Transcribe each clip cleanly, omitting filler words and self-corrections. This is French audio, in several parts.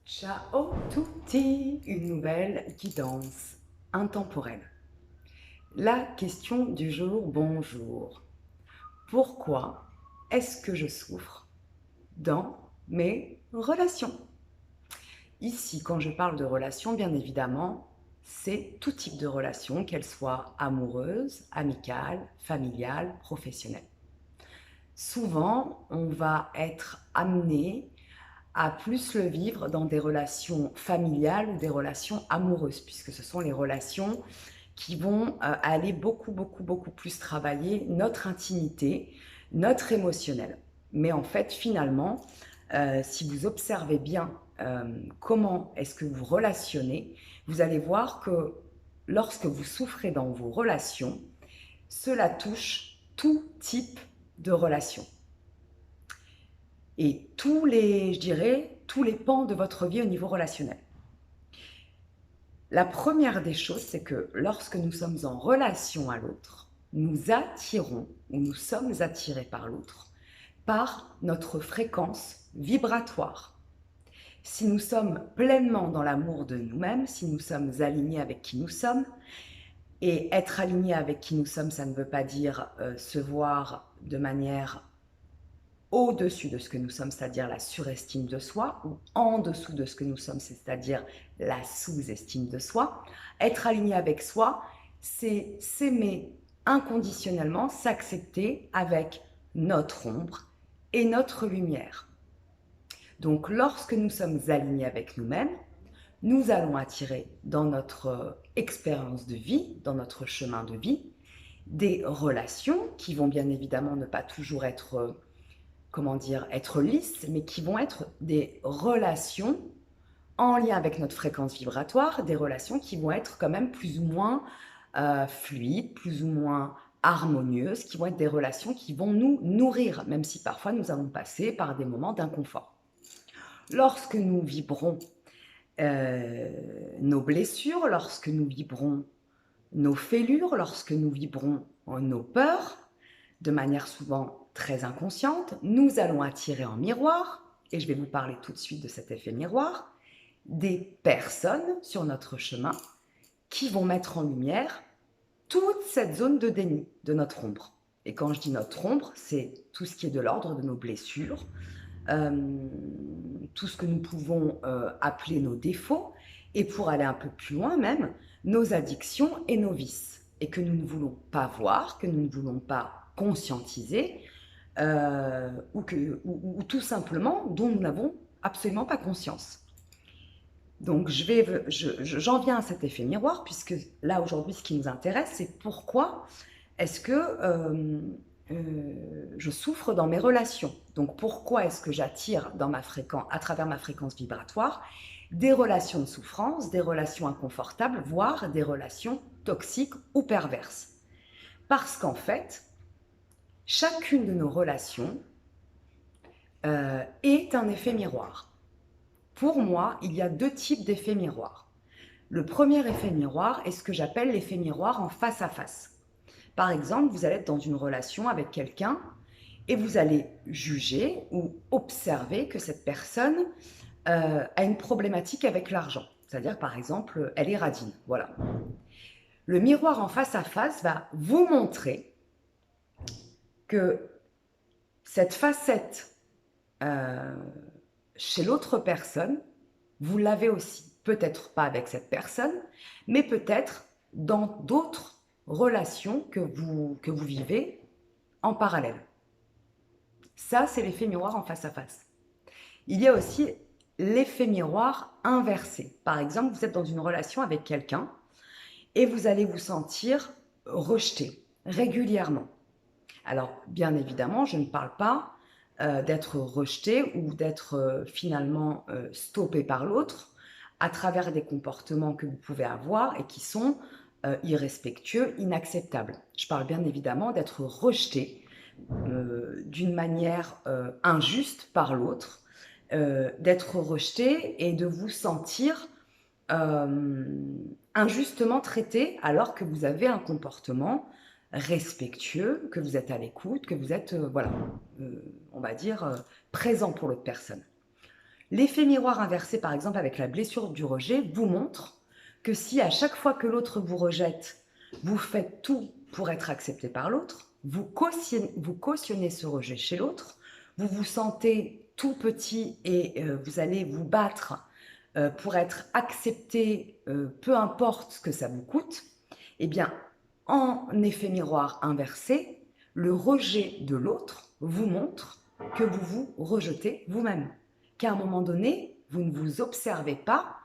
Ciao tutti, une nouvelle guidance intemporelle. La question du jour, bonjour. Pourquoi est-ce que je souffre dans mes relations? Ici, quand je parle de relations, bien évidemment, c'est tout type de relation, qu'elles soient amoureuses, amicales, familiales, professionnelles. Souvent, on va être amené à plus le vivre dans des relations familiales ou des relations amoureuses, puisque ce sont les relations qui vont aller beaucoup plus travailler notre intimité, notre émotionnel. Mais en fait, finalement, si vous observez bien comment est-ce que vous relationnez, vous allez voir que lorsque vous souffrez dans vos relations, cela touche tout type de relations et tous les, je dirais, tous les pans de votre vie au niveau relationnel. La première des choses, c'est que lorsque nous sommes en relation à l'autre, nous attirons ou nous sommes attirés par l'autre par notre fréquence vibratoire. Si nous sommes pleinement dans l'amour de nous-mêmes, si nous sommes alignés avec qui nous sommes, et être aligné avec qui nous sommes, ça ne veut pas dire se voir de manière au-dessus de ce que nous sommes, c'est-à-dire la surestime de soi, ou en dessous de ce que nous sommes, c'est-à-dire la sous-estime de soi. Être aligné avec soi, c'est s'aimer inconditionnellement, s'accepter avec notre ombre et notre lumière. Donc lorsque nous sommes alignés avec nous-mêmes, nous allons attirer dans notre expérience de vie, dans notre chemin de vie, des relations qui vont bien évidemment ne pas toujours être comment dire, être lisses, mais qui vont être des relations en lien avec notre fréquence vibratoire, des relations qui vont être quand même plus ou moins fluides, plus ou moins harmonieuses, qui vont être des relations qui vont nous nourrir, même si parfois nous allons passer par des moments d'inconfort. Lorsque nous vibrons nos blessures, lorsque nous vibrons nos fêlures, lorsque nous vibrons nos peurs, de manière souvent très inconsciente, nous allons attirer en miroir, et je vais vous parler tout de suite de cet effet miroir, des personnes sur notre chemin qui vont mettre en lumière toute cette zone de déni de notre ombre. Et quand je dis notre ombre, c'est tout ce qui est de l'ordre de nos blessures, tout ce que nous pouvons appeler nos défauts, et pour aller un peu plus loin même, nos addictions et nos vices, et que nous ne voulons pas voir, que nous ne voulons pas conscientiser, ou tout simplement dont nous n'avons absolument pas conscience. Donc j'en viens à cet effet miroir, puisque là aujourd'hui ce qui nous intéresse, c'est pourquoi est-ce que je souffre dans mes relations. Donc pourquoi est-ce que j'attire dans ma fréquence, à travers ma fréquence vibratoire, des relations de souffrance, des relations inconfortables, voire des relations toxiques ou perverses? Parce qu'en fait, chacune de nos relations est un effet miroir. Pour moi, il y a deux types d'effets miroirs. Le premier effet miroir est ce que j'appelle l'effet miroir en face à face. Par exemple, vous allez être dans une relation avec quelqu'un et vous allez juger ou observer que cette personne a une problématique avec l'argent. C'est-à-dire, par exemple, elle est radine. Voilà. Le miroir en face à face va vous montrer que cette facette chez l'autre personne, vous l'avez aussi. Peut-être pas avec cette personne, mais peut-être dans d'autres relations que vous vivez en parallèle. Ça, c'est l'effet miroir en face à face. Il y a aussi l'effet miroir inversé. Par exemple, vous êtes dans une relation avec quelqu'un et vous allez vous sentir rejeté régulièrement. Alors, bien évidemment, je ne parle pas d'être rejeté ou d'être finalement stoppé par l'autre à travers des comportements que vous pouvez avoir et qui sont irrespectueux, inacceptables. Je parle bien évidemment d'être rejeté d'une manière injuste par l'autre, d'être rejeté et de vous sentir injustement traité alors que vous avez un comportement respectueux, que vous êtes à l'écoute, que vous êtes, voilà, on va dire, présent pour l'autre personne. L'effet miroir inversé, par exemple, avec la blessure du rejet, vous montre que si à chaque fois que l'autre vous rejette, vous faites tout pour être accepté par l'autre, vous cautionnez ce rejet chez l'autre, vous vous sentez tout petit et vous allez vous battre pour être accepté, peu importe ce que ça vous coûte, eh bien, en effet miroir inversé, le rejet de l'autre vous montre que vous vous rejetez vous-même. Qu'à un moment donné, vous ne vous observez pas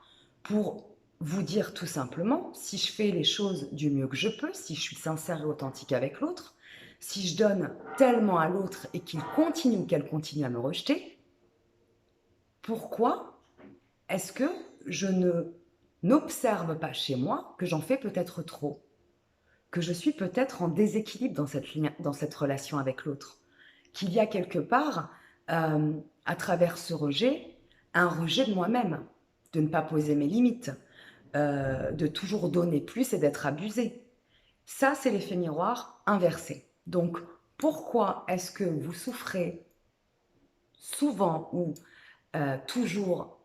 pour vous dire tout simplement, si je fais les choses du mieux que je peux, si je suis sincère et authentique avec l'autre, si je donne tellement à l'autre et qu'il continue ou qu'elle continue à me rejeter, pourquoi est-ce que je n'observe pas chez moi que j'en fais peut-être trop, que je suis peut-être en déséquilibre dans cette relation avec l'autre, qu'il y a quelque part, à travers ce rejet, un rejet de moi-même, de ne pas poser mes limites, de toujours donner plus et d'être abusé. Ça, c'est l'effet miroir inversé. Donc, pourquoi est-ce que vous souffrez souvent ou toujours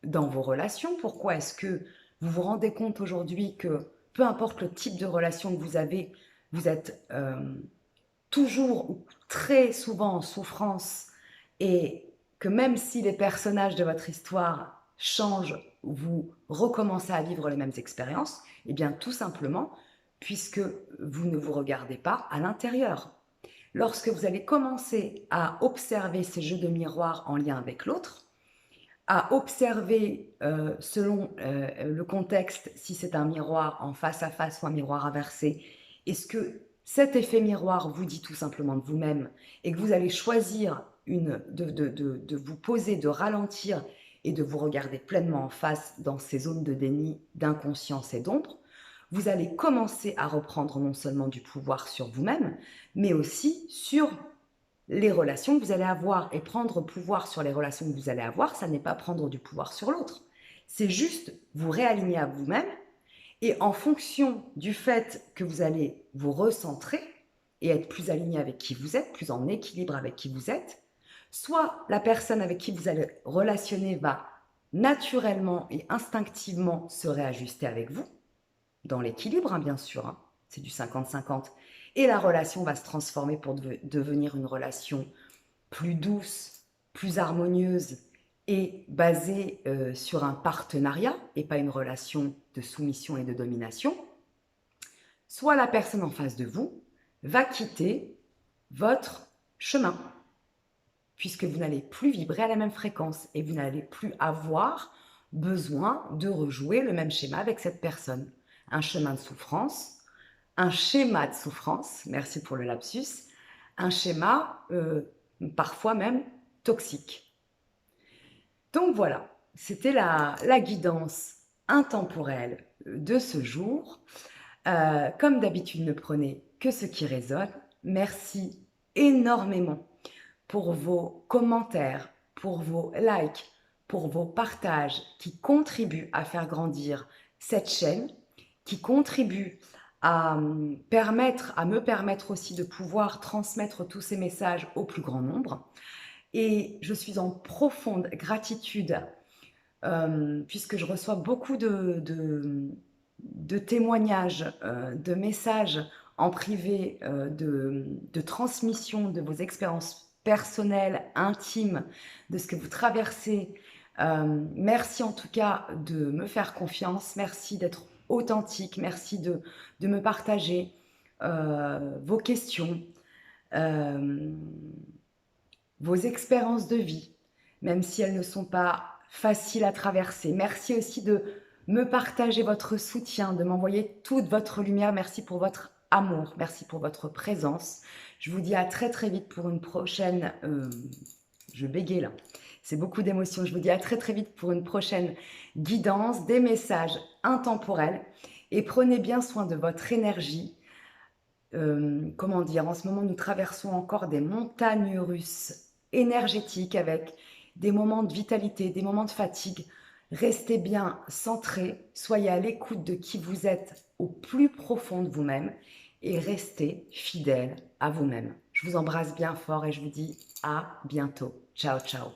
dans vos relations? Pourquoi est-ce que vous vous rendez compte aujourd'hui que peu importe le type de relation que vous avez, vous êtes toujours ou très souvent en souffrance et que même si les personnages de votre histoire changent, vous recommencez à vivre les mêmes expériences? Eh bien, tout simplement, puisque vous ne vous regardez pas à l'intérieur. Lorsque vous allez commencer à observer ces jeux de miroir en lien avec l'autre, à observer selon le contexte, si c'est un miroir en face à face ou un miroir inversé, est-ce que cet effet miroir vous dit tout simplement de vous-même et que vous allez choisir de vous poser, de ralentir et de vous regarder pleinement en face dans ces zones de déni, d'inconscience et d'ombre, vous allez commencer à reprendre non seulement du pouvoir sur vous-même, mais aussi sur les relations que vous allez avoir. Et prendre pouvoir sur les relations que vous allez avoir, ça n'est pas prendre du pouvoir sur l'autre. C'est juste vous réaligner à vous-même et en fonction du fait que vous allez vous recentrer et être plus aligné avec qui vous êtes, plus en équilibre avec qui vous êtes, soit la personne avec qui vous allez relationner va naturellement et instinctivement se réajuster avec vous, dans l'équilibre, hein, bien sûr, hein, c'est du 50-50, et la relation va se transformer pour devenir une relation plus douce, plus harmonieuse et basée sur un partenariat et pas une relation de soumission et de domination, soit la personne en face de vous va quitter votre chemin, puisque vous n'allez plus vibrer à la même fréquence et vous n'allez plus avoir besoin de rejouer le même schéma avec cette personne. Un chemin de souffrance, un schéma de souffrance, merci pour le lapsus, un schéma parfois même toxique. Donc voilà, c'était la guidance intemporelle de ce jour. Comme d'habitude, ne prenez que ce qui résonne. Merci énormément pour vos commentaires, pour vos likes, pour vos partages qui contribuent à faire grandir cette chaîne, qui contribuent à me permettre aussi de pouvoir transmettre tous ces messages au plus grand nombre. Et je suis en profonde gratitude puisque je reçois beaucoup de témoignages, de messages en privé, de transmission de vos expériences personnelles, intimes, de ce que vous traversez. Merci en tout cas de me faire confiance, merci d'être authentique, merci de me partager vos questions, vos expériences de vie, même si elles ne sont pas faciles à traverser. Merci aussi de me partager votre soutien, de m'envoyer toute votre lumière. Merci pour votre amour, merci pour votre présence. Je vous dis à très très vite pour une prochaine... je bégaye là. C'est beaucoup d'émotions. Je vous dis à très très vite pour une prochaine guidance, des messages intemporels. Et prenez bien soin de votre énergie. Comment dire, en ce moment, nous traversons encore des montagnes russes énergétiques avec des moments de vitalité, des moments de fatigue. Restez bien centrés, soyez à l'écoute de qui vous êtes au plus profond de vous-même et restez fidèles à vous-même. Je vous embrasse bien fort et je vous dis à bientôt. Ciao, ciao.